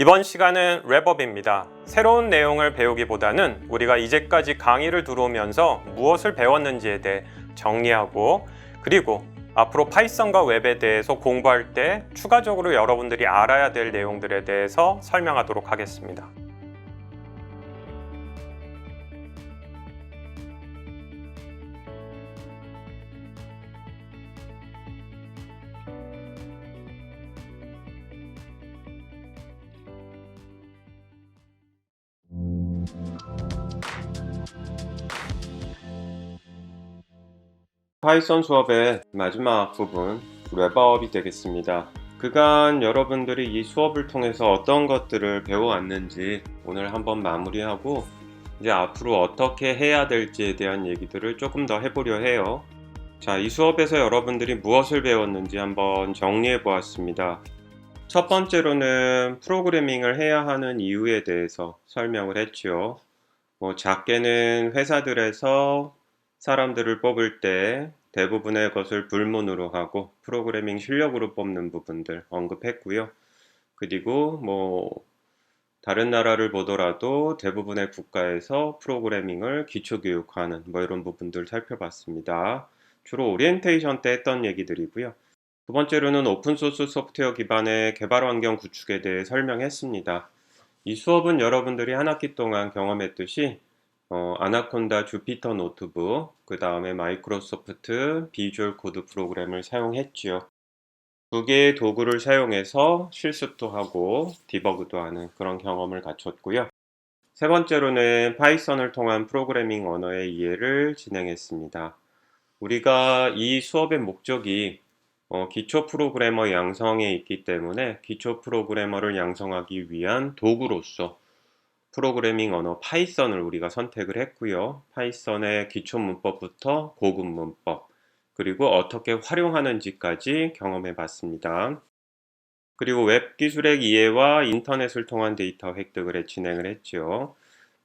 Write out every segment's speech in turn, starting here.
이번 시간은 랩업입니다. 새로운 내용을 배우기보다는 우리가 이제까지 강의를 들어오면서 무엇을 배웠는지에 대해 정리하고, 그리고 앞으로 파이썬과 웹에 대해서 공부할 때 추가적으로 여러분들이 알아야 될 내용들에 대해서 설명하도록 하겠습니다. 파이썬 수업의 마지막 부분, 랩업이 되겠습니다. 그간 여러분들이 이 수업을 통해서 어떤 것들을 배워왔는지 오늘 한번 마무리하고, 이제 앞으로 어떻게 해야 될지에 대한 얘기들을 조금 더 해보려 해요. 자, 이 수업에서 여러분들이 무엇을 배웠는지 한번 정리해 보았습니다. 첫 번째로는 프로그래밍을 해야 하는 이유에 대해서 설명을 했죠. 작게는 회사들에서 사람들을 뽑을 때 대부분의 것을 불문으로 하고 프로그래밍 실력으로 뽑는 부분들 언급했고요. 그리고 다른 나라를 보더라도 대부분의 국가에서 프로그래밍을 기초교육하는 이런 부분들 살펴봤습니다. 주로 오리엔테이션 때 했던 얘기들이고요. 두 번째로는 오픈소스 소프트웨어 기반의 개발 환경 구축에 대해 설명했습니다. 이 수업은 여러분들이 한 학기 동안 경험했듯이 아나콘다 주피터 노트북, 그 다음에 마이크로소프트 비주얼 코드 프로그램을 사용했지요. 두 개의 도구를 사용해서 실습도 하고 디버그도 하는 그런 경험을 갖췄고요. 세 번째로는 파이썬을 통한 프로그래밍 언어의 이해를 진행했습니다. 우리가 이 수업의 목적이 기초 프로그래머 양성에 있기 때문에 기초 프로그래머를 양성하기 위한 도구로서 프로그래밍 언어 파이썬을 우리가 선택을 했고요. 파이썬의 기초 문법부터 고급 문법, 그리고 어떻게 활용하는지까지 경험해 봤습니다. 그리고 웹 기술의 이해와 인터넷을 통한 데이터 획득을 진행을 했죠.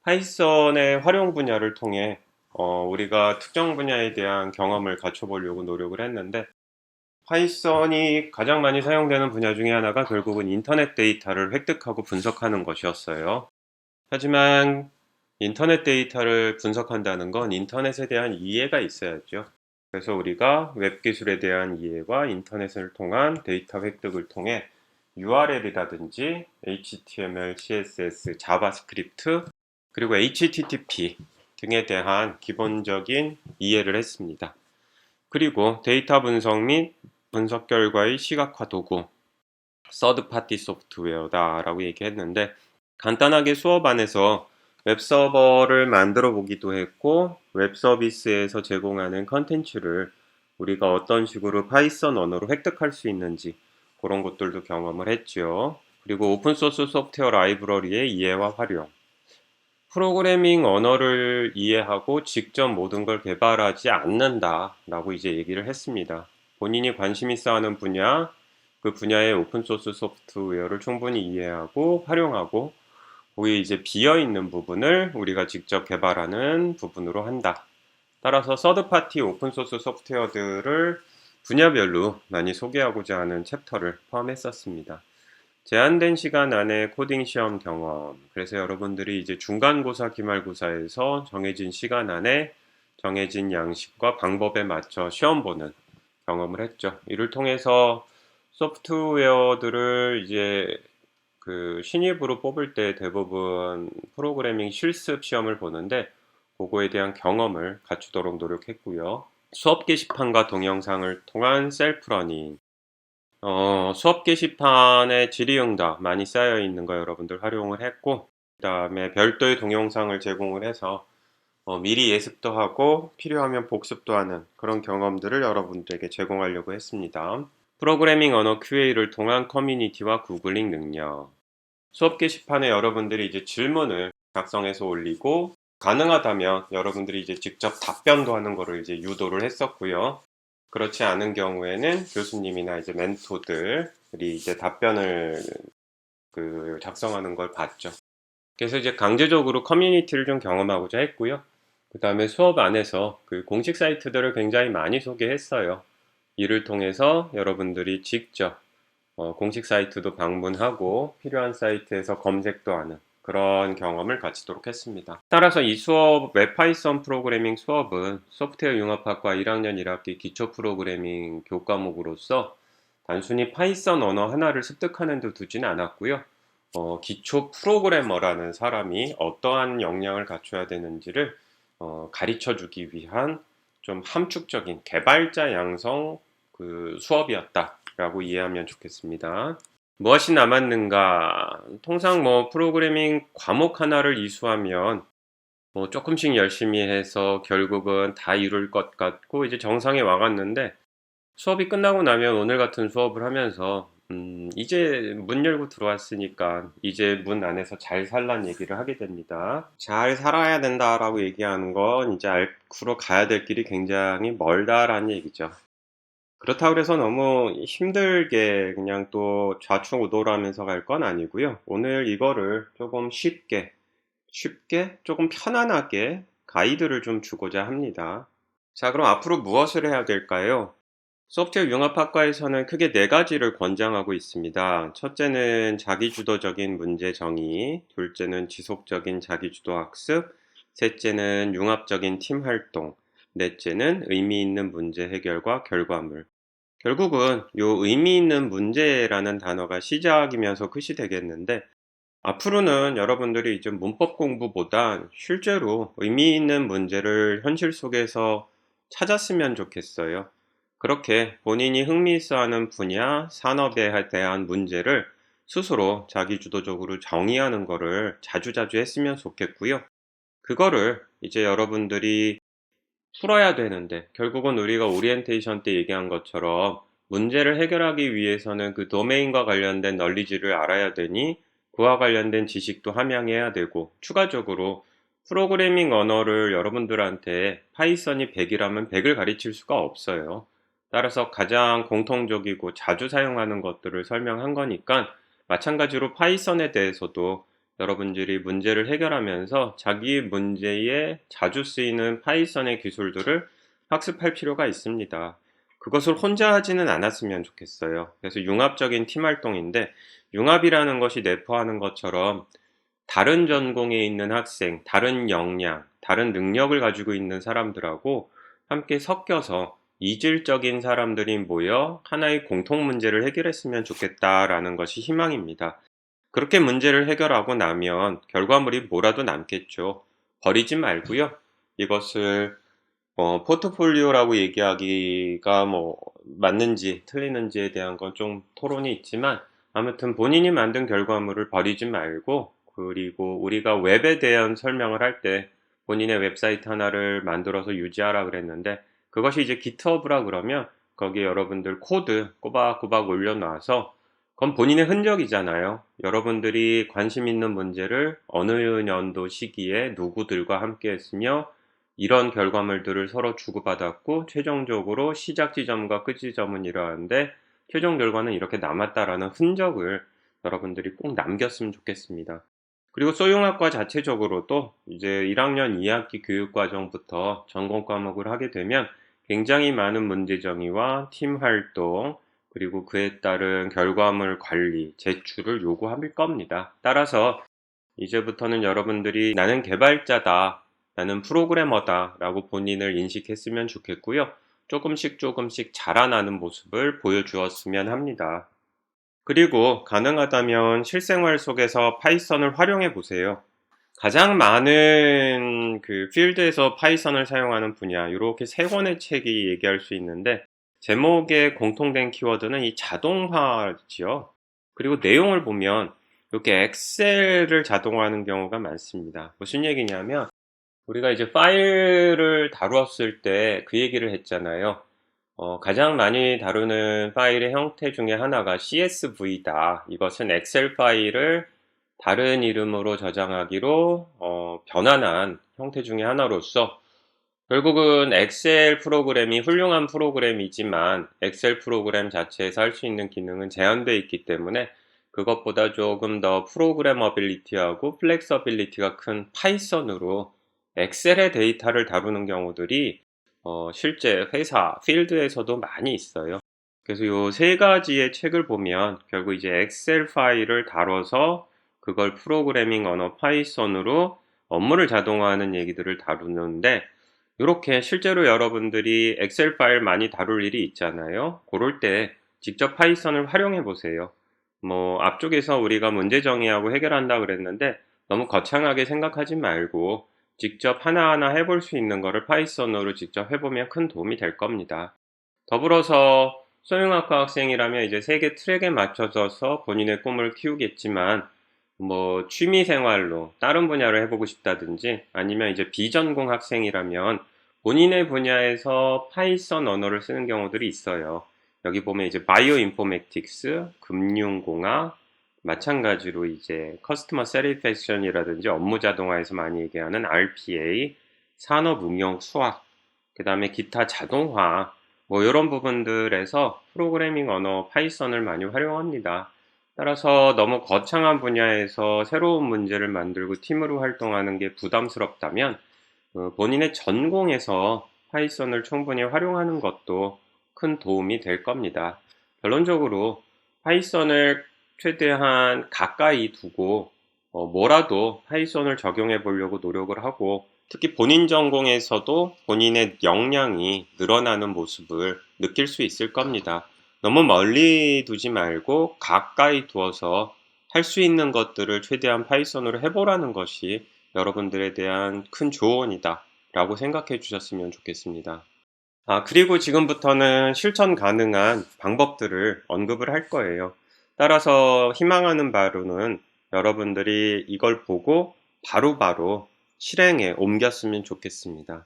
파이썬의 활용 분야를 통해 우리가 특정 분야에 대한 경험을 갖춰보려고 노력을 했는데, 파이썬이 가장 많이 사용되는 분야 중에 하나가 결국은 인터넷 데이터를 획득하고 분석하는 것이었어요. 하지만 인터넷 데이터를 분석한다는 건 인터넷에 대한 이해가 있어야죠. 그래서 우리가 웹 기술에 대한 이해와 인터넷을 통한 데이터 획득을 통해 URL이라든지 HTML, CSS, 자바스크립트, 그리고 HTTP 등에 대한 기본적인 이해를 했습니다. 그리고 데이터 분석 및 분석 결과의 시각화 도구, 서드파티 소프트웨어다라고 얘기했는데, 간단하게 수업 안에서 웹서버를 만들어 보기도 했고, 웹서비스에서 제공하는 컨텐츠를 우리가 어떤 식으로 파이썬 언어로 획득할 수 있는지 그런 것들도 경험을 했죠. 그리고 오픈소스 소프트웨어 라이브러리의 이해와 활용, 프로그래밍 언어를 이해하고 직접 모든 걸 개발하지 않는다라고 이제 얘기를 했습니다. 본인이 관심 있어 하는 분야, 그 분야의 오픈소스 소프트웨어를 충분히 이해하고 활용하고, 거기에 이제 비어있는 부분을 우리가 직접 개발하는 부분으로 한다. 따라서 서드파티 오픈소스 소프트웨어들을 분야별로 많이 소개하고자 하는 챕터를 포함했었습니다. 제한된 시간 안에 코딩 시험 경험. 그래서 여러분들이 이제 중간고사, 기말고사에서 정해진 시간 안에 정해진 양식과 방법에 맞춰 시험 보는 경험을 했죠. 이를 통해서 소프트웨어들을 이제 신입으로 뽑을 때 대부분 프로그래밍 실습 시험을 보는데, 그거에 대한 경험을 갖추도록 노력했고요. 수업 게시판과 동영상을 통한 셀프 러닝. 수업 게시판에 질의응답 많이 쌓여 있는 거 여러분들 활용을 했고, 그 다음에 별도의 동영상을 제공을 해서 미리 예습도 하고 필요하면 복습도 하는 그런 경험들을 여러분들에게 제공하려고 했습니다. 프로그래밍 언어 QA를 통한 커뮤니티와 구글링 능력. 수업 게시판에 여러분들이 이제 질문을 작성해서 올리고, 가능하다면 여러분들이 이제 직접 답변도 하는 거를 이제 유도를 했었고요. 그렇지 않은 경우에는 교수님이나 이제 멘토들이 이제 답변을 작성하는 걸 봤죠. 그래서 이제 강제적으로 커뮤니티를 좀 경험하고자 했고요. 그 다음에 수업 안에서 공식 사이트들을 굉장히 많이 소개했어요. 이를 통해서 여러분들이 직접 공식 사이트도 방문하고 필요한 사이트에서 검색도 하는 그런 경험을 가지도록 했습니다. 따라서 이 수업 웹파이썬 프로그래밍 수업은 소프트웨어 융합학과 1학년 1학기 기초 프로그래밍 교과목으로서 단순히 파이썬 언어 하나를 습득하는 데 두지는 않았고요. 기초 프로그래머라는 사람이 어떠한 역량을 갖춰야 되는지를 가르쳐 주기 위한 좀 함축적인 개발자 양성 수업이었다라고 이해하면 좋겠습니다. 무엇이 남았는가? 통상 프로그래밍 과목 하나를 이수하면 조금씩 열심히 해서 결국은 다 이룰 것 같고 이제 정상에 와갔는데 수업이 끝나고 나면 오늘 같은 수업을 하면서 이제 문 열고 들어왔으니까 이제 문 안에서 잘 살란 얘기를 하게 됩니다. 잘 살아야 된다라고 얘기하는 건 이제 앞으로 가야 될 길이 굉장히 멀다라는 얘기죠. 그렇다고 해서 너무 힘들게 그냥 또 좌충우돌하면서 갈 건 아니고요. 오늘 이거를 조금 쉽게 조금 편안하게 가이드를 좀 주고자 합니다. 자, 그럼 앞으로 무엇을 해야 될까요? 소프트웨어 융합학과에서는 크게 네 가지를 권장하고 있습니다. 첫째는 자기주도적인 문제 정의, 둘째는 지속적인 자기주도 학습, 셋째는 융합적인 팀 활동, 넷째는 의미 있는 문제 해결과 결과물. 결국은 요 의미 있는 문제라는 단어가 시작이면서 끝이 되겠는데 앞으로는 여러분들이 이제 문법 공부보다 실제로 의미 있는 문제를 현실 속에서 찾았으면 좋겠어요. 그렇게 본인이 흥미있어하는 분야, 산업에 대한 문제를 스스로 자기주도적으로 정의하는 거를 자주자주 했으면 좋겠고요. 그거를 이제 여러분들이 풀어야 되는데 결국은 우리가 오리엔테이션 때 얘기한 것처럼 문제를 해결하기 위해서는 그 도메인과 관련된 널리지를 알아야 되니 그와 관련된 지식도 함양해야 되고 추가적으로 프로그래밍 언어를 여러분들한테 파이썬이 100이라면 100을 가르칠 수가 없어요. 따라서 가장 공통적이고 자주 사용하는 것들을 설명한 거니까 마찬가지로 파이썬에 대해서도 여러분들이 문제를 해결하면서 자기 문제에 자주 쓰이는 파이썬의 기술들을 학습할 필요가 있습니다. 그것을 혼자 하지는 않았으면 좋겠어요. 그래서 융합적인 팀 활동인데 융합이라는 것이 내포하는 것처럼 다른 전공에 있는 학생, 다른 역량, 다른 능력을 가지고 있는 사람들하고 함께 섞여서 이질적인 사람들이 모여 하나의 공통 문제를 해결했으면 좋겠다라는 것이 희망입니다. 그렇게 문제를 해결하고 나면 결과물이 뭐라도 남겠죠. 버리지 말고요. 이것을 포트폴리오라고 얘기하기가 맞는지 틀리는지에 대한 건 좀 토론이 있지만 아무튼 본인이 만든 결과물을 버리지 말고 그리고 우리가 웹에 대한 설명을 할 때 본인의 웹사이트 하나를 만들어서 유지하라 그랬는데 그것이 이제 GitHub라 그러면 거기에 여러분들 코드 꼬박꼬박 올려놔서 그건 본인의 흔적이잖아요. 여러분들이 관심 있는 문제를 어느 연도 시기에 누구들과 함께 했으며 이런 결과물들을 서로 주고받았고 최종적으로 시작 지점과 끝 지점은 이러한데 최종 결과는 이렇게 남았다라는 흔적을 여러분들이 꼭 남겼으면 좋겠습니다. 그리고 소융학과 자체적으로도 이제 1학년 2학기 교육과정부터 전공 과목을 하게 되면 굉장히 많은 문제 정의와 팀 활동 그리고 그에 따른 결과물 관리, 제출을 요구할 겁니다. 따라서 이제부터는 여러분들이 나는 개발자다, 나는 프로그래머다 라고 본인을 인식했으면 좋겠고요. 조금씩 자라나는 모습을 보여주었으면 합니다. 그리고 가능하다면 실생활 속에서 파이썬을 활용해 보세요. 가장 많은 그 필드에서 파이썬을 사용하는 분야, 이렇게 세 권의 책이 얘기할 수 있는데 제목의 공통된 키워드는 이 자동화지요. 그리고 내용을 보면 이렇게 엑셀을 자동화하는 경우가 많습니다. 무슨 얘기냐면 우리가 이제 파일을 다루었을 때 그 얘기를 했잖아요. 가장 많이 다루는 파일의 형태 중에 하나가 CSV다. 이것은 엑셀 파일을 다른 이름으로 저장하기로 변환한 형태 중에 하나로서 결국은 엑셀 프로그램이 훌륭한 프로그램이지만 엑셀 프로그램 자체에서 할 수 있는 기능은 제한되어 있기 때문에 그것보다 조금 더 프로그래머빌리티하고 플렉서빌리티가 큰 파이썬으로 엑셀의 데이터를 다루는 경우들이 실제 회사, 필드에서도 많이 있어요. 그래서 요 세 가지의 책을 보면 결국 이제 엑셀 파일을 다뤄서 그걸 프로그래밍 언어 파이썬으로 업무를 자동화하는 얘기들을 다루는데, 이렇게 실제로 여러분들이 엑셀 파일 많이 다룰 일이 있잖아요. 그럴 때 직접 파이썬을 활용해 보세요. 뭐 앞쪽에서 우리가 문제 정의하고 해결한다 그랬는데 너무 거창하게 생각하지 말고 직접 하나하나 해볼 수 있는 거를 파이썬으로 직접 해보면 큰 도움이 될 겁니다. 더불어서 소형학과 학생이라면 이제 세계 트랙에 맞춰져서 본인의 꿈을 키우겠지만, 뭐 취미 생활로 다른 분야를 해보고 싶다든지, 아니면 이제 비전공 학생이라면 본인의 분야에서 파이썬 언어를 쓰는 경우들이 있어요. 여기 보면 이제 바이오 인포메틱스, 금융공학, 마찬가지로 이제 커스터머 세티스팩션이라든지 업무 자동화에서 많이 얘기하는 RPA, 산업 응용 수학, 그 다음에 기타 자동화, 뭐 이런 부분들에서 프로그래밍 언어 파이썬을 많이 활용합니다. 따라서 너무 거창한 분야에서 새로운 문제를 만들고 팀으로 활동하는 게 부담스럽다면 본인의 전공에서 파이썬을 충분히 활용하는 것도 큰 도움이 될 겁니다. 결론적으로 파이썬을 최대한 가까이 두고 뭐라도 파이썬을 적용해 보려고 노력을 하고, 특히 본인 전공에서도 본인의 역량이 늘어나는 모습을 느낄 수 있을 겁니다. 너무 멀리 두지 말고 가까이 두어서 할 수 있는 것들을 최대한 파이썬으로 해보라는 것이 여러분들에 대한 큰 조언이다 라고 생각해 주셨으면 좋겠습니다. 그리고 지금부터는 실천 가능한 방법들을 언급을 할 거예요. 따라서 희망하는 바로는 여러분들이 이걸 보고 바로바로 실행에 옮겼으면 좋겠습니다.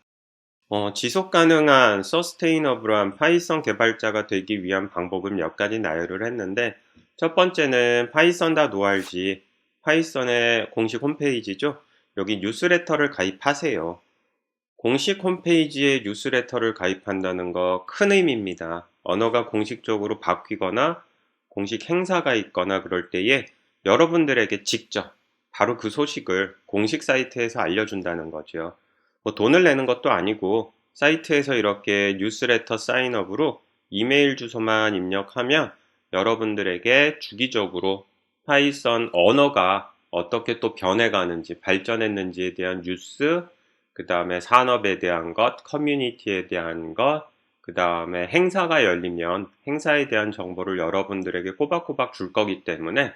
지속 가능한 서스테이너블한 파이썬 개발자가 되기 위한 방법을 몇 가지 나열을 했는데, 첫 번째는 python.org, 파이썬의 공식 홈페이지죠. 여기 뉴스레터를 가입하세요. 공식 홈페이지에 뉴스레터를 가입한다는 거 큰 의미입니다. 언어가 공식적으로 바뀌거나 공식 행사가 있거나 그럴 때에 여러분들에게 직접 바로 그 소식을 공식 사이트에서 알려준다는 거죠. 뭐 돈을 내는 것도 아니고 사이트에서 이렇게 뉴스레터 사인업으로 이메일 주소만 입력하면 여러분들에게 주기적으로 파이썬 언어가 어떻게 또 변해가는지, 발전했는지에 대한 뉴스, 그 다음에 산업에 대한 것, 커뮤니티에 대한 것, 그 다음에 행사가 열리면 행사에 대한 정보를 여러분들에게 꼬박꼬박 줄 거기 때문에,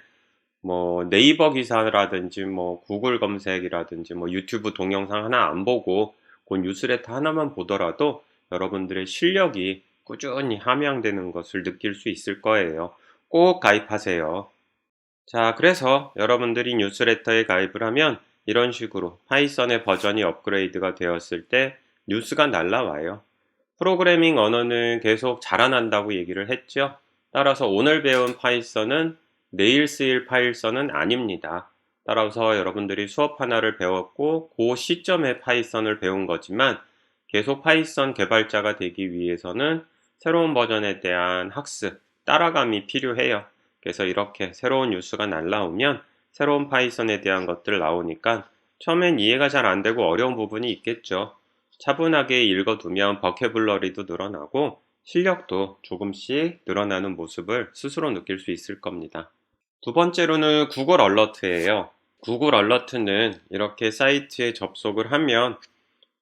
뭐 네이버 기사라든지 뭐 구글 검색이라든지 뭐 유튜브 동영상 하나 안 보고 그 뉴스레터 하나만 보더라도 여러분들의 실력이 꾸준히 함양되는 것을 느낄 수 있을 거예요. 꼭 가입하세요. 자, 그래서 여러분들이 뉴스레터에 가입을 하면 이런 식으로 파이썬의 버전이 업그레이드가 되었을 때 뉴스가 날라와요. 프로그래밍 언어는 계속 자라난다고 얘기를 했죠. 따라서 오늘 배운 파이썬은 내일 쓰일 파이썬은 아닙니다. 따라서 여러분들이 수업 하나를 배웠고 그 시점에 파이썬을 배운 거지만, 계속 파이썬 개발자가 되기 위해서는 새로운 버전에 대한 학습, 따라감이 필요해요. 그래서 이렇게 새로운 뉴스가 날라오면 새로운 파이썬에 대한 것들 나오니까 처음엔 이해가 잘 안 되고 어려운 부분이 있겠죠. 차분하게 읽어두면 버캐블러리도 늘어나고 실력도 조금씩 늘어나는 모습을 스스로 느낄 수 있을 겁니다. 두 번째로는 구글 얼러트예요. 구글 얼러트는 이렇게 사이트에 접속을 하면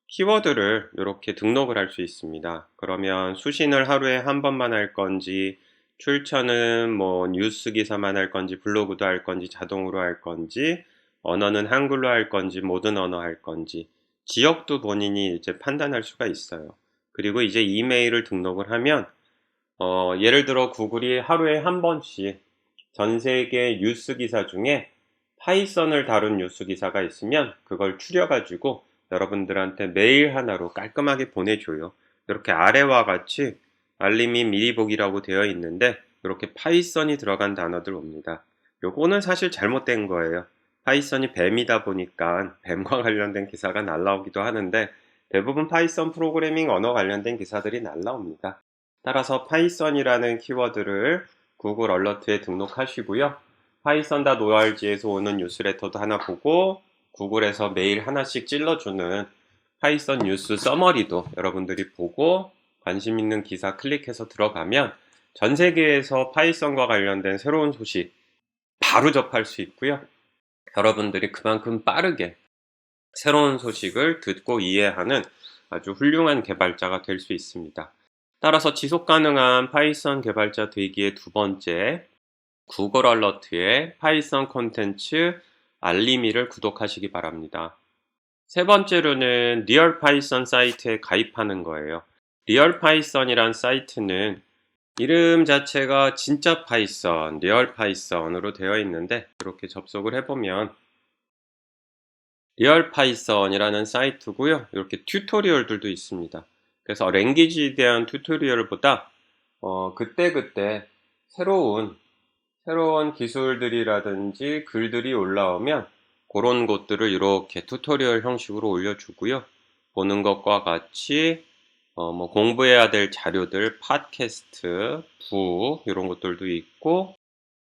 키워드를 이렇게 등록을 할 수 있습니다. 그러면 수신을 하루에 한 번만 할 건지, 출처는 뭐 뉴스 기사만 할 건지, 블로그도 할 건지, 자동으로 할 건지, 언어는 한글로 할 건지, 모든 언어 할 건지, 지역도 본인이 이제 판단할 수가 있어요. 그리고 이제 이메일을 등록을 하면 예를 들어 구글이 하루에 한 번씩 전 세계 뉴스 기사 중에 파이썬을 다룬 뉴스 기사가 있으면 그걸 추려가지고 여러분들한테 메일 하나로 깔끔하게 보내줘요. 이렇게 아래와 같이 알림이 미리 보기라고 되어 있는데 이렇게 파이썬이 들어간 단어들 옵니다. 요거는 사실 잘못된 거예요. 파이썬이 뱀이다 보니까 뱀과 관련된 기사가 날라오기도 하는데, 대부분 파이썬 프로그래밍 언어 관련된 기사들이 날라옵니다. 따라서 파이썬이라는 키워드를 구글 얼러트에 등록하시고요. python.org에서 오는 뉴스레터도 하나 보고 구글에서 매일 하나씩 찔러주는 파이썬 뉴스 서머리도 여러분들이 보고 관심 있는 기사 클릭해서 들어가면 전 세계에서 파이썬과 관련된 새로운 소식 바로 접할 수 있고요. 여러분들이 그만큼 빠르게 새로운 소식을 듣고 이해하는 아주 훌륭한 개발자가 될 수 있습니다. 따라서 지속 가능한 파이썬 개발자 되기의 두 번째, 구글 얼러트의 파이썬 콘텐츠 알림이를 구독하시기 바랍니다. 세 번째로는 리얼 파이썬 사이트에 가입하는 거예요. 리얼 파이썬이란 사이트는 이름 자체가 진짜 파이썬, 리얼 파이썬으로 되어 있는데 이렇게 접속을 해보면 리얼 파이썬이라는 사이트고요. 이렇게 튜토리얼들도 있습니다. 그래서 랭귀지에 대한 튜토리얼보다 그때그때 새로운 기술들이라든지 글들이 올라오면 그런 것들을 이렇게 튜토리얼 형식으로 올려주고요. 보는 것과 같이 공부해야 될 자료들, 팟캐스트, 이런 것들도 있고,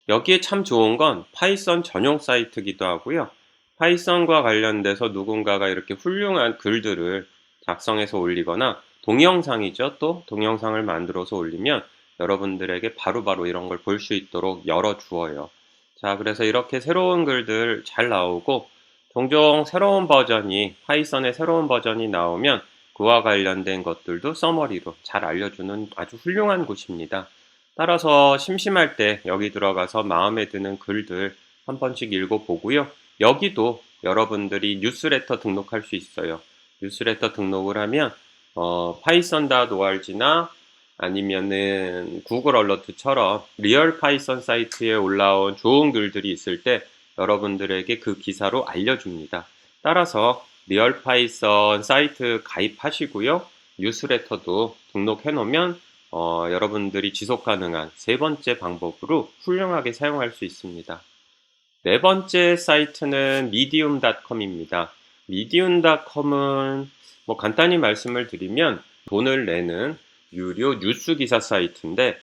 여기에 참 좋은 건 파이썬 전용 사이트기도 하고요. 파이썬과 관련돼서 누군가가 이렇게 훌륭한 글들을 작성해서 올리거나 동영상이죠. 또 동영상을 만들어서 올리면 여러분들에게 바로바로 이런 걸 볼 수 있도록 열어주어요. 자, 그래서 이렇게 새로운 글들 잘 나오고 종종 파이썬의 새로운 버전이 나오면 그와 관련된 것들도 서머리로 잘 알려주는 아주 훌륭한 곳입니다. 따라서 심심할 때 여기 들어가서 마음에 드는 글들 한 번씩 읽어보고요. 여기도 여러분들이 뉴스레터 등록할 수 있어요. 뉴스레터 등록을 하면 python.org나 아니면은 구글 얼러트처럼 리얼 파이썬 사이트에 올라온 좋은 글들이 있을 때 여러분들에게 그 기사로 알려줍니다. 따라서 리얼 파이썬 사이트 가입하시고요. 뉴스레터도 등록해 놓으면 여러분들이 지속 가능한 세 번째 방법으로 훌륭하게 사용할 수 있습니다. 네 번째 사이트는 medium.com입니다. medium.com은 간단히 말씀을 드리면 돈을 내는 유료 뉴스 기사 사이트인데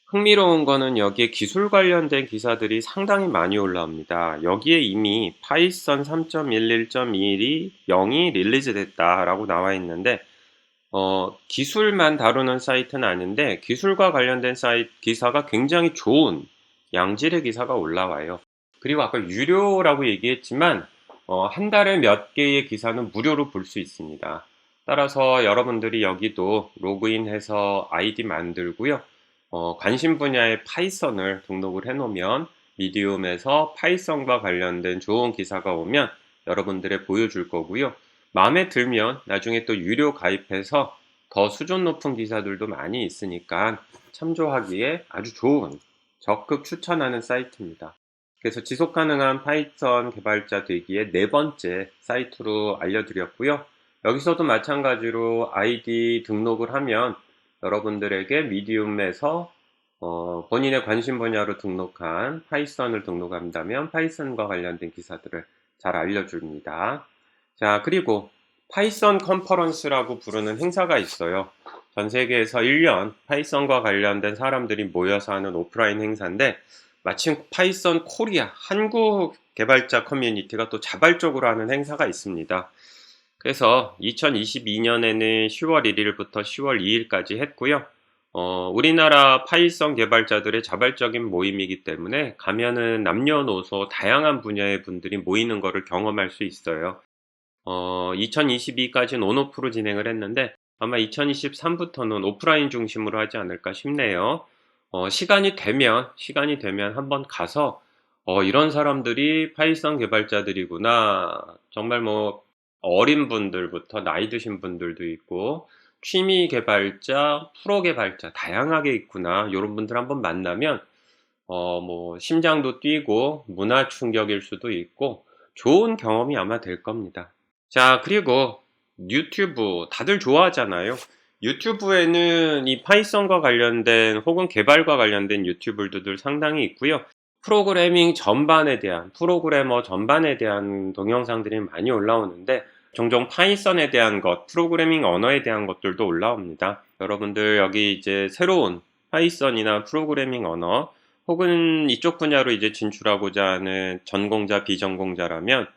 흥미로운 거는 여기에 기술 관련된 기사들이 상당히 많이 올라옵니다. 여기에 이미 파이썬 3.11.2이 0이 릴리즈 됐다라고 나와 있는데 기술만 다루는 사이트는 아닌데 기술과 관련된 사이트 기사가 굉장히 좋은 양질의 기사가 올라와요. 그리고 아까 유료라고 얘기했지만 한 달에 몇 개의 기사는 무료로 볼 수 있습니다. 따라서 여러분들이 여기도 로그인해서 아이디 만들고요. 관심 분야의 파이썬을 등록을 해놓으면 미디움에서 파이썬과 관련된 좋은 기사가 오면 여러분들의 보여줄 거고요. 마음에 들면 나중에 또 유료 가입해서 더 수준 높은 기사들도 많이 있으니까 참조하기에 아주 좋은 적극 추천하는 사이트입니다. 그래서 지속 가능한 파이썬 개발자 되기에 네 번째 사이트로 알려드렸고요. 여기서도 마찬가지로 아이디 등록을 하면 여러분들에게 미디움에서 본인의 관심 분야로 등록한 파이썬을 등록한다면 파이썬과 관련된 기사들을 잘 알려줍니다. 자, 그리고 파이썬 컨퍼런스라고 부르는 행사가 있어요. 전 세계에서 1년 파이썬과 관련된 사람들이 모여서 하는 오프라인 행사인데 마침 파이썬 코리아 한국 개발자 커뮤니티가 또 자발적으로 하는 행사가 있습니다. 그래서 2022년에는 10월 1일부터 10월 2일까지 했고요. 우리나라 파이썬 개발자들의 자발적인 모임이기 때문에 가면은 남녀노소 다양한 분야의 분들이 모이는 것을 경험할 수 있어요. 2022까지는 온오프로 진행을 했는데 아마 2023부터는 오프라인 중심으로 하지 않을까 싶네요. 시간이 되면 한번 가서 이런 사람들이 파이썬 개발자들이구나. 정말 어린 분들부터 나이 드신 분들도 있고 취미 개발자, 프로 개발자 다양하게 있구나. 이런 분들 한번 만나면 심장도 뛰고 문화 충격일 수도 있고 좋은 경험이 아마 될 겁니다. 자, 그리고 유튜브 다들 좋아하잖아요. 유튜브에는 이 파이썬과 관련된 혹은 개발과 관련된 유튜브들도 상당히 있고요. 프로그래머 전반에 대한 동영상들이 많이 올라오는데 종종 파이썬에 대한 것, 프로그래밍 언어에 대한 것들도 올라옵니다. 여러분들 여기 이제 새로운 파이썬이나 프로그래밍 언어 혹은 이쪽 분야로 이제 진출하고자 하는 전공자, 비전공자라면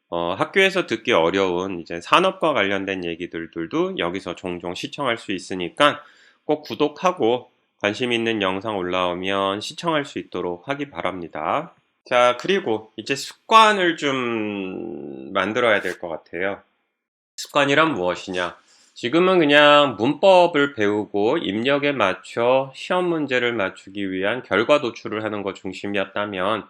학교에서 듣기 어려운 이제 산업과 관련된 얘기들도 여기서 종종 시청할 수 있으니까 꼭 구독하고 관심 있는 영상 올라오면 시청할 수 있도록 하기 바랍니다. 자, 그리고 이제 습관을 좀 만들어야 될 것 같아요. 습관이란 무엇이냐? 지금은 그냥 문법을 배우고 입력에 맞춰 시험 문제를 맞추기 위한 결과 도출을 하는 것 중심이었다면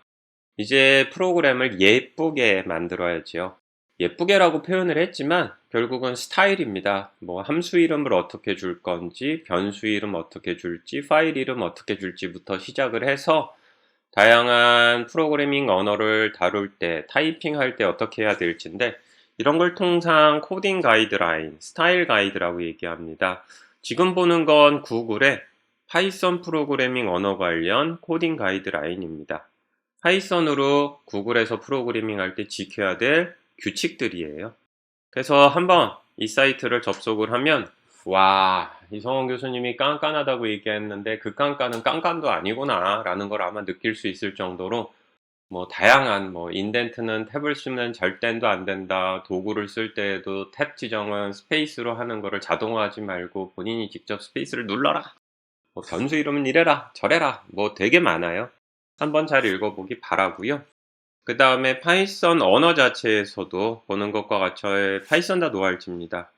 이제 프로그램을 예쁘게 만들어야지요. 예쁘게라고 표현을 했지만 결국은 스타일입니다. 뭐 함수 이름을 어떻게 줄 건지, 변수 이름 어떻게 줄지, 파일 이름 어떻게 줄지부터 시작을 해서 다양한 프로그래밍 언어를 다룰 때, 타이핑할 때 어떻게 해야 될지인데 이런 걸 통상 코딩 가이드라인, 스타일 가이드라고 얘기합니다. 지금 보는 건 구글의 파이썬 프로그래밍 언어 관련 코딩 가이드라인입니다. 파이썬으로 구글에서 프로그래밍 할 때 지켜야 될 규칙들이에요. 그래서 한번 이 사이트를 접속을 하면 와, 이성원 교수님이 깐깐하다고 얘기했는데 그 깐깐은 깐깐도 아니구나 라는 걸 아마 느낄 수 있을 정도로 뭐 다양한 인덴트는 탭을 쓰면 절대도 안 된다. 도구를 쓸 때에도 탭 지정은 스페이스로 하는 거를 자동화하지 말고 본인이 직접 스페이스를 눌러라. 뭐 변수 이름은 이래라 저래라 뭐 되게 많아요. 한번 잘 읽어보기 바라고요. 그 다음에 파이썬 언어 자체에서도 보는 것과 같이 파이썬 노알지입니다.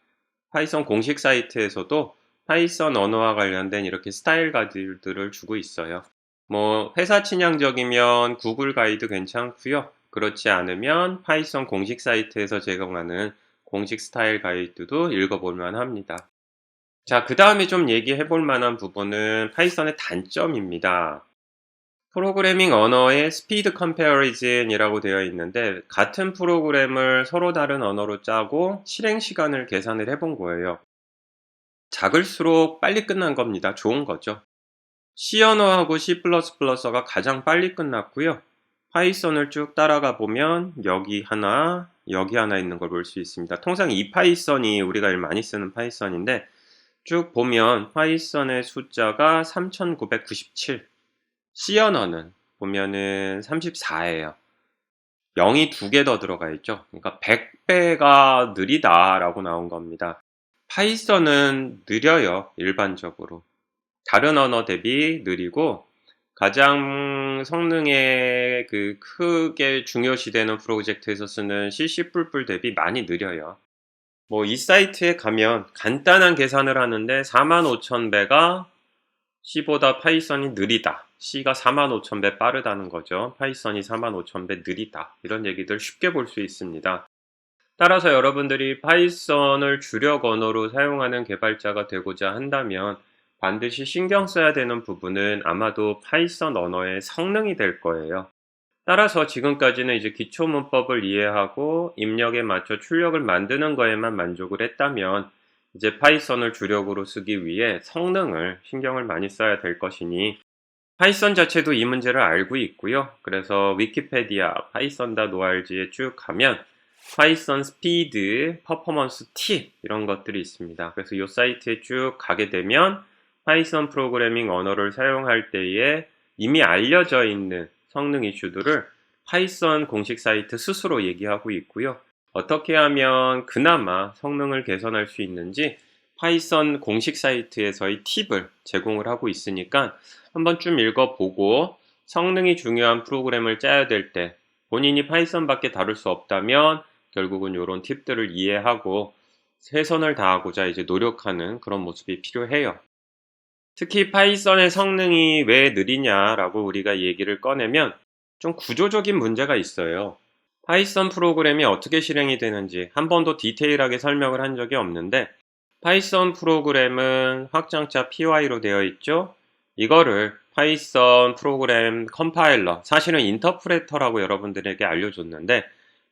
파이썬 공식 사이트에서도 파이썬 언어와 관련된 이렇게 스타일 가이드들을 주고 있어요. 뭐 회사 친향적이면 구글 가이드 괜찮고요. 그렇지 않으면 파이썬 공식 사이트에서 제공하는 공식 스타일 가이드도 읽어볼만 합니다. 자, 그 다음에 좀 얘기해 볼 만한 부분은 파이썬의 단점입니다. 프로그래밍 언어의 스피드 컴패리즌이라고 되어 있는데 같은 프로그램을 서로 다른 언어로 짜고 실행 시간을 계산을 해본 거예요. 작을수록 빨리 끝난 겁니다. 좋은 거죠. C 언어하고 C++가 가장 빨리 끝났고요. 파이썬을 쭉 따라가 보면 여기 하나 있는 걸 볼 수 있습니다. 통상 이 파이썬이 우리가 많이 쓰는 파이썬인데 쭉 보면 파이썬의 숫자가 3997, C 언어는 보면은 34예요. 0이 2개 더 들어가 있죠. 그러니까 100배가 느리다라고 나온 겁니다. 파이썬은 느려요, 일반적으로. 다른 언어 대비 느리고 가장 성능에 크게 중요시되는 프로젝트에서 쓰는 C++ 대비 많이 느려요. 뭐 이 사이트에 가면 간단한 계산을 하는데 45,000배가 C보다 파이썬이 느리다. C가 45,000배 빠르다는 거죠. 파이썬이 45,000배 느리다. 이런 얘기들 쉽게 볼 수 있습니다. 따라서 여러분들이 파이썬을 주력 언어로 사용하는 개발자가 되고자 한다면 반드시 신경 써야 되는 부분은 아마도 파이썬 언어의 성능이 될 거예요. 따라서 지금까지는 이제 기초 문법을 이해하고 입력에 맞춰 출력을 만드는 거에만 만족을 했다면 이제 파이썬을 주력으로 쓰기 위해 성능을 신경을 많이 써야 될 것이니 파이썬 자체도 이 문제를 알고 있고요. 그래서 위키페디아 파이썬 노알지에 쭉 가면 파이썬 스피드, 퍼포먼스 팁 이런 것들이 있습니다. 그래서 이 사이트에 쭉 가게 되면 파이썬 프로그래밍 언어를 사용할 때에 이미 알려져 있는 성능 이슈들을 파이썬 공식 사이트 스스로 얘기하고 있고요. 어떻게 하면 그나마 성능을 개선할 수 있는지 파이썬 공식 사이트에서의 팁을 제공을 하고 있으니까 한번 좀 읽어보고 성능이 중요한 프로그램을 짜야 될 때 본인이 파이썬밖에 다룰 수 없다면 결국은 이런 팁들을 이해하고 최선을 다하고자 이제 노력하는 그런 모습이 필요해요. 특히 파이썬의 성능이 왜 느리냐라고 우리가 얘기를 꺼내면 좀 구조적인 문제가 있어요. 파이썬 프로그램이 어떻게 실행이 되는지 한 번도 디테일하게 설명을 한 적이 없는데 파이썬 프로그램은 확장자 py로 되어 있죠. 이거를 파이썬 프로그램 컴파일러, 사실은 인터프레터라고 여러분들에게 알려줬는데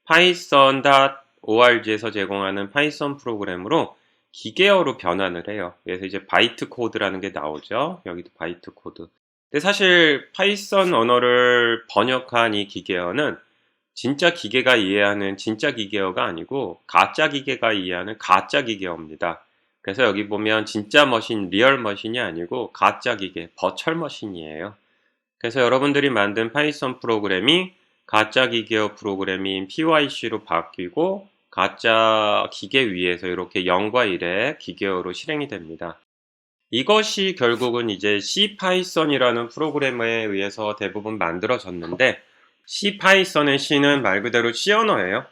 python.org에서 제공하는 파이썬 프로그램으로 기계어로 변환을 해요. 그래서 이제 바이트 코드라는 게 나오죠. 여기도 바이트 코드. 근데 사실 파이썬 언어를 번역한 이 기계어는 진짜 기계가 이해하는 진짜 기계어가 아니고 가짜 기계가 이해하는 가짜 기계어입니다. 그래서 여기 보면 진짜 머신, 리얼 머신이 아니고 가짜 기계, 버추얼 머신이에요. 그래서 여러분들이 만든 파이썬 프로그램이 가짜 기계어 프로그램인 pyc로 바뀌고 가짜 기계 위에서 이렇게 0과 1의 기계어로 실행이 됩니다. 이것이 결국은 이제 CPython이라는 프로그램에 의해서 대부분 만들어졌는데, CPython의 C는 말 그대로 C 언어예요.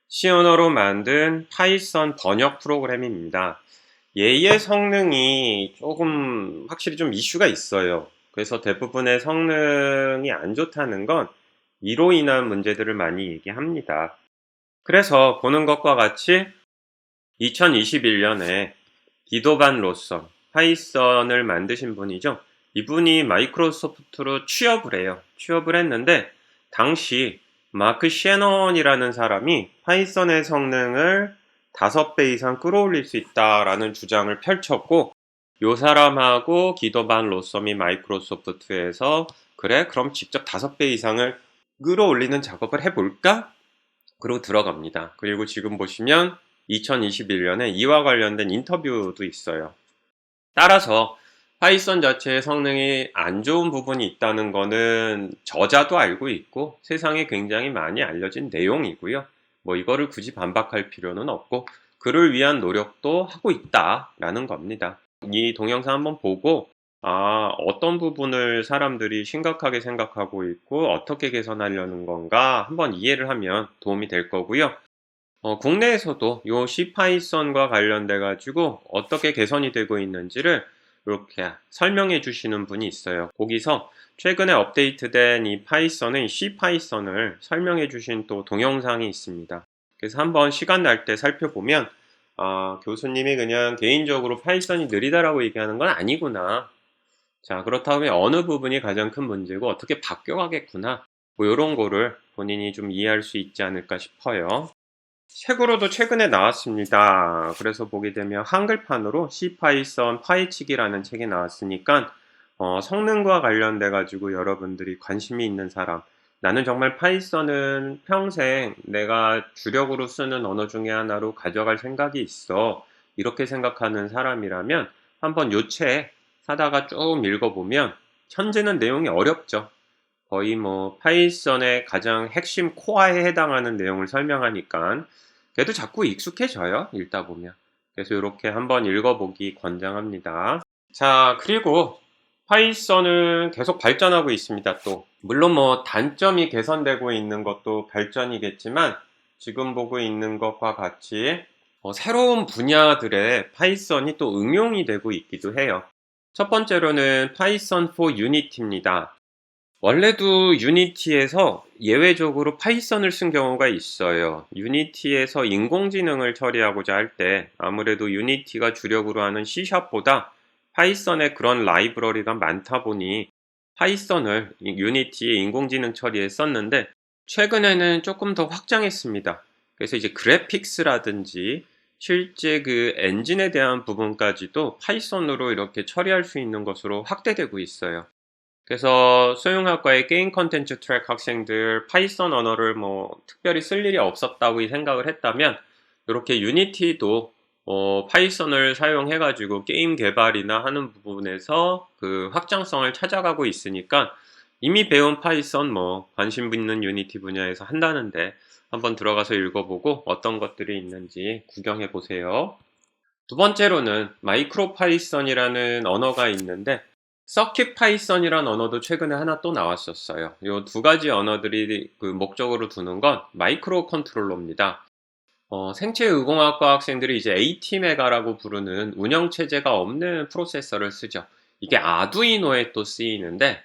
C 언어로 만든 파이썬 번역 프로그램입니다. 얘의 성능이 조금 확실히 좀 이슈가 있어요. 그래서 대부분의 성능이 안 좋다는 건 이로 인한 문제들을 많이 얘기합니다. 그래서 보는 것과 같이 2021년에 기도 반 로썸, 파이썬을 만드신 분이죠. 이분이 마이크로소프트로 취업을 해요. 취업을 했는데 당시 마크 셰넌이라는 사람이 파이썬의 성능을 5배 이상 끌어올릴 수 있다라는 주장을 펼쳤고, 요 사람하고 기도 반 로썸이 마이크로소프트에서 그래 그럼 직접 5배 이상을 끌어올리는 작업을 해볼까? 그리고 들어갑니다. 그리고 지금 보시면 2021년에 이와 관련된 인터뷰도 있어요. 따라서 파이썬 자체의 성능이 안 좋은 부분이 있다는 거는 저자도 알고 있고 세상에 굉장히 많이 알려진 내용이고요. 뭐 이거를 굳이 반박할 필요는 없고 그를 위한 노력도 하고 있다라는 겁니다. 이 동영상 한번 보고 어떤 부분을 사람들이 심각하게 생각하고 있고 어떻게 개선하려는 건가 한번 이해를 하면 도움이 될 거고요. 국내에서도 요 C파이썬과 관련돼 가지고 어떻게 개선이 되고 있는지를 이렇게 설명해 주시는 분이 있어요. 거기서 최근에 업데이트된 이 파이썬의 C파이썬을 설명해 주신 또 동영상이 있습니다. 그래서 한번 시간 날 때 살펴보면 교수님이 그냥 개인적으로 파이썬이 느리다라고 얘기하는 건 아니구나. 자, 그렇다면 어느 부분이 가장 큰 문제고 어떻게 바뀌어가겠구나. 뭐 이런 거를 본인이 좀 이해할 수 있지 않을까 싶어요. 책으로도 최근에 나왔습니다. 그래서 보게 되면 한글판으로 C파이썬 파헤치기라는 책이 나왔으니까 성능과 관련돼 가지고 여러분들이 관심이 있는 사람, 나는 정말 파이썬은 평생 내가 주력으로 쓰는 언어 중에 하나로 가져갈 생각이 있어. 이렇게 생각하는 사람이라면 한번 요 책 사다가 쭉 읽어보면 현재는 내용이 어렵죠. 거의 뭐 파이썬의 가장 핵심 코어에 해당하는 내용을 설명하니까 그래도 자꾸 익숙해져요. 읽다 보면. 그래서 이렇게 한번 읽어보기 권장합니다. 자, 그리고 파이썬은 계속 발전하고 있습니다. 또 물론 뭐 단점이 개선되고 있는 것도 발전이겠지만 지금 보고 있는 것과 같이 새로운 분야들의 파이썬이 또 응용이 되고 있기도 해요. 첫 번째로는 파이썬 for Unity입니다. 원래도 유니티에서 예외적으로 파이썬을 쓴 경우가 있어요. 유니티에서 인공지능을 처리하고자 할 때 아무래도 유니티가 주력으로 하는 C샵보다 파이썬에 그런 라이브러리가 많다 보니 파이썬을 유니티의 인공지능 처리에 썼는데 최근에는 조금 더 확장했습니다. 그래서 이제 그래픽스라든지 실제 그 엔진에 대한 부분까지도 파이썬으로 이렇게 처리할 수 있는 것으로 확대되고 있어요. 그래서 소형학과의 게임 컨텐츠 트랙 학생들 파이썬 언어를 뭐 특별히 쓸 일이 없었다고 생각을 했다면 이렇게 유니티도 파이썬을 사용해 가지고 게임 개발이나 하는 부분에서 그 확장성을 찾아가고 있으니까 이미 배운 파이썬 뭐 관심 있는 유니티 분야에서 한다는데 한번 들어가서 읽어보고 어떤 것들이 있는지 구경해 보세요. 두 번째로는 마이크로 파이썬이라는 언어가 있는데 서킷 파이썬이라는 언어도 최근에 하나 또 나왔었어요. 이 두 가지 언어들이 그 목적으로 두는 건 마이크로 컨트롤러입니다. 생체의공학과 학생들이 이제 AT메가라고 부르는 운영체제가 없는 프로세서를 쓰죠. 이게 아두이노에 또 쓰이는데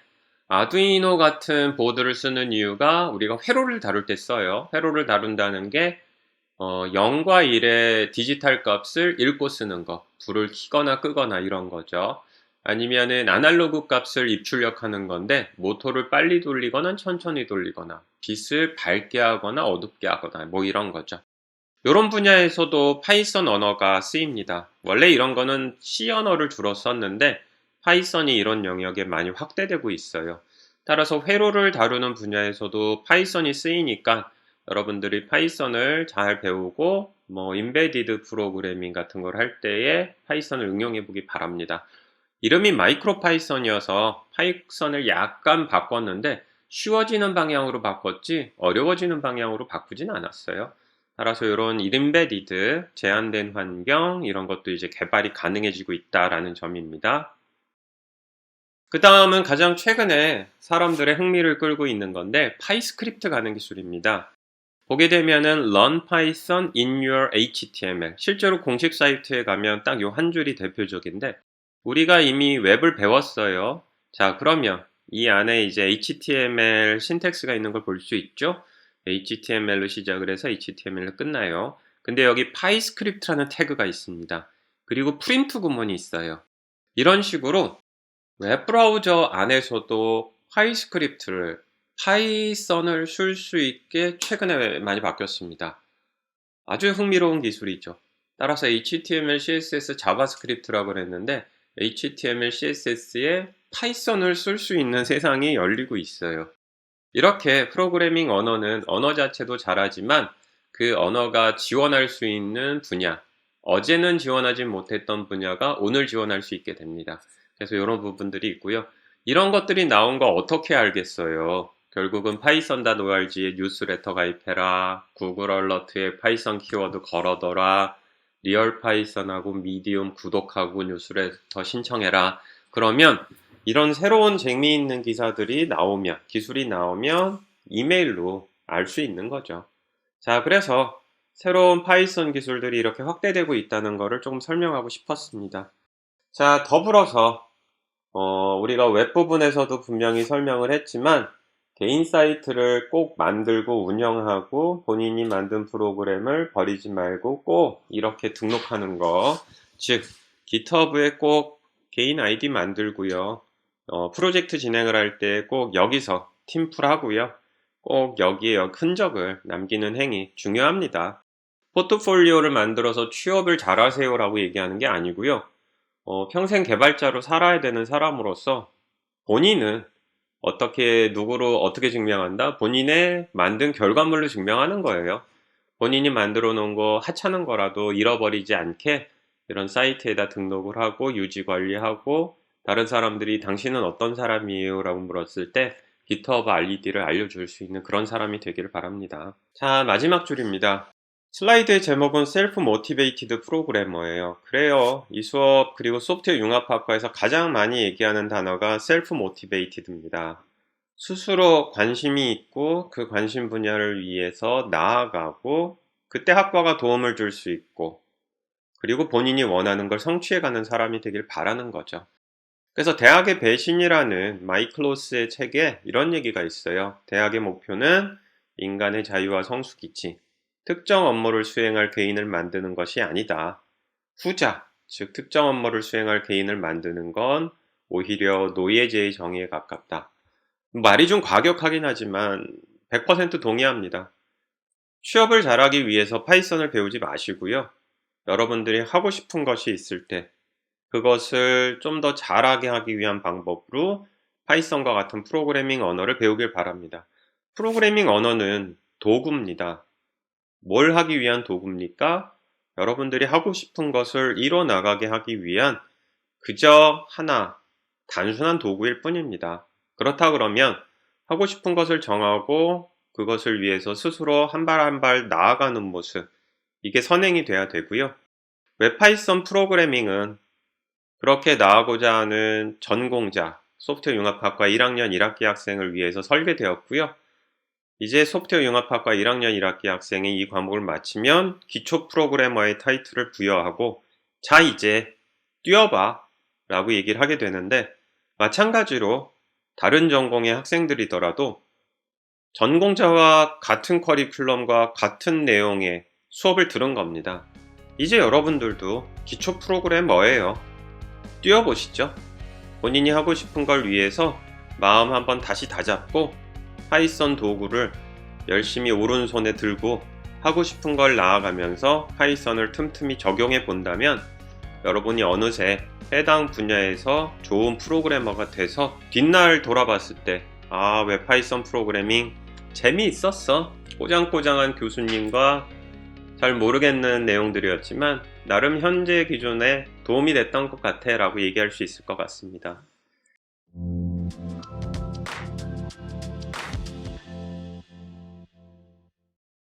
아두이노 같은 보드를 쓰는 이유가 우리가 회로를 다룰 때 써요. 회로를 다룬다는 게 0과 1의 디지털 값을 읽고 쓰는 거, 불을 켜거나 끄거나 이런 거죠. 아니면은 아날로그 값을 입출력하는 건데 모터를 빨리 돌리거나 천천히 돌리거나 빛을 밝게 하거나 어둡게 하거나 뭐 이런 거죠. 이런 분야에서도 파이썬 언어가 쓰입니다. 원래 이런 거는 C 언어를 주로 썼는데 파이썬이 이런 영역에 많이 확대되고 있어요. 따라서 회로를 다루는 분야에서도 파이썬이 쓰이니까 여러분들이 파이썬을 잘 배우고 뭐 인베디드 프로그래밍 같은 걸 할 때에 파이썬을 응용해 보기 바랍니다. 이름이 마이크로 파이썬이어서 파이썬을 약간 바꿨는데 쉬워지는 방향으로 바꿨지 어려워지는 방향으로 바꾸진 않았어요. 따라서 이런 인베디드, 제한된 환경 이런 것도 이제 개발이 가능해지고 있다라는 점입니다. 그 다음은 가장 최근에 사람들의 흥미를 끌고 있는 건데 파이스크립트 가능 기술입니다. 보게 되면은 Run Python in your HTML. 실제로 공식 사이트에 가면 딱 요 한 줄이 대표적인데 우리가 이미 웹을 배웠어요. 자, 그러면 이 안에 이제 HTML 신텍스가 있는 걸 볼 수 있죠? HTML로 시작을 해서 HTML로 끝나요. 근데 여기 파이스크립트라는 태그가 있습니다. 그리고 프린트 구문이 있어요. 이런 식으로 웹브라우저 안에서도 파이스크립트를 파이썬을 쓸 수 있게 최근에 많이 바뀌었습니다. 아주 흥미로운 기술이죠. 따라서 HTML, CSS, 자바스크립트라고 그랬는데 HTML, CSS에 파이썬을 쓸 수 있는 세상이 열리고 있어요. 이렇게 프로그래밍 언어는 언어 자체도 잘하지만 그 언어가 지원할 수 있는 분야, 어제는 지원하지 못했던 분야가 오늘 지원할 수 있게 됩니다. 그래서 이런 부분들이 있고요. 이런 것들이 나온 거 어떻게 알겠어요? 결국은 python.org에 뉴스레터 가입해라, 구글 얼러트에 파이썬 키워드 걸어둬라, 리얼 파이썬하고 미디움 구독하고 뉴스레터 신청해라. 그러면 이런 새로운 재미있는 기사들이 나오면, 기술이 나오면 이메일로 알 수 있는 거죠. 자, 그래서 새로운 파이썬 기술들이 이렇게 확대되고 있다는 것을 조금 설명하고 싶었습니다. 자, 더불어서 우리가 웹 부분에서도 분명히 설명을 했지만 개인 사이트를 꼭 만들고 운영하고 본인이 만든 프로그램을 버리지 말고 꼭 이렇게 등록하는 거, 즉 GitHub에 꼭 개인 아이디 만들고요. 프로젝트 진행을 할 때 꼭 여기서 팀플 하고요. 꼭 여기에 흔적을 남기는 행위 중요합니다. 포트폴리오를 만들어서 취업을 잘하세요라고 얘기하는 게 아니고요. 평생 개발자로 살아야 되는 사람으로서 본인은 누구로 어떻게 증명한다? 본인의 만든 결과물로 증명하는 거예요. 본인이 만들어 놓은 거 하찮은 거라도 잃어버리지 않게 이런 사이트에다 등록을 하고 유지 관리하고 다른 사람들이 당신은 어떤 사람이에요? 라고 물었을 때 GitHub ID를 알려줄 수 있는 그런 사람이 되기를 바랍니다. 자, 마지막 줄입니다. 슬라이드의 제목은 셀프 모티베이티드 프로그래머예요. 그래요. 이 수업 그리고 소프트웨어 융합학과에서 가장 많이 얘기하는 단어가 셀프 모티베이티드입니다. 스스로 관심이 있고 그 관심 분야를 위해서 나아가고 그때 학과가 도움을 줄 수 있고 그리고 본인이 원하는 걸 성취해가는 사람이 되길 바라는 거죠. 그래서 대학의 배신이라는 마이클로스의 책에 이런 얘기가 있어요. 대학의 목표는 인간의 자유와 성숙이지 특정 업무를 수행할 개인을 만드는 것이 아니다. 후자, 즉 특정 업무를 수행할 개인을 만드는 건 오히려 노예제의 정의에 가깝다. 말이 좀 과격하긴 하지만 100% 동의합니다. 취업을 잘하기 위해서 파이썬을 배우지 마시고요. 여러분들이 하고 싶은 것이 있을 때 그것을 좀 더 잘하게 하기 위한 방법으로 파이썬과 같은 프로그래밍 언어를 배우길 바랍니다. 프로그래밍 언어는 도구입니다. 뭘 하기 위한 도구입니까? 여러분들이 하고 싶은 것을 이뤄나가게 하기 위한 그저 하나, 단순한 도구일 뿐입니다. 그렇다 그러면 하고 싶은 것을 정하고 그것을 위해서 스스로 한 발 한 발 나아가는 모습, 이게 선행이 돼야 되고요. 웹 파이썬 프로그래밍은 그렇게 나아가고자 하는 전공자, 소프트웨어 융합학과 1학년 1학기 학생을 위해서 설계되었고요. 이제 소프트웨어 융합학과 1학년 1학기 학생이 이 과목을 마치면 기초 프로그래머의 타이틀을 부여하고 자 이제 뛰어봐 라고 얘기를 하게 되는데 마찬가지로 다른 전공의 학생들이더라도 전공자와 같은 커리큘럼과 같은 내용의 수업을 들은 겁니다. 이제 여러분들도 기초 프로그래머예요. 뛰어보시죠. 본인이 하고 싶은 걸 위해서 마음 한번 다시 다잡고 파이썬 도구를 열심히 오른손에 들고 하고 싶은 걸 나아가면서 파이썬을 틈틈이 적용해 본다면 여러분이 어느새 해당 분야에서 좋은 프로그래머가 돼서 뒷날 돌아봤을 때 웹 파이썬 프로그래밍 재미있었어. 꼬장꼬장한 교수님과 잘 모르겠는 내용들이었지만 나름 현재 기준에 도움이 됐던 것 같아 라고 얘기할 수 있을 것 같습니다.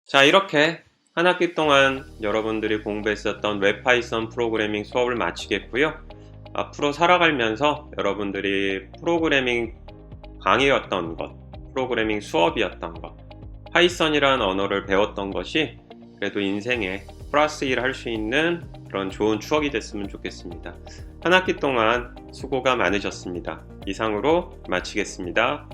자, 이렇게 한 학기 동안 여러분들이 공부했었던 웹파이썬 프로그래밍 수업을 마치겠고요. 앞으로 살아가면서 여러분들이 프로그래밍 강의였던 것, 프로그래밍 수업이었던 것, 파이썬이라는 언어를 배웠던 것이 그래도 인생에 플러스 1 할 수 있는 그런 좋은 추억이 됐으면 좋겠습니다. 한 학기 동안 수고가 많으셨습니다. 이상으로 마치겠습니다.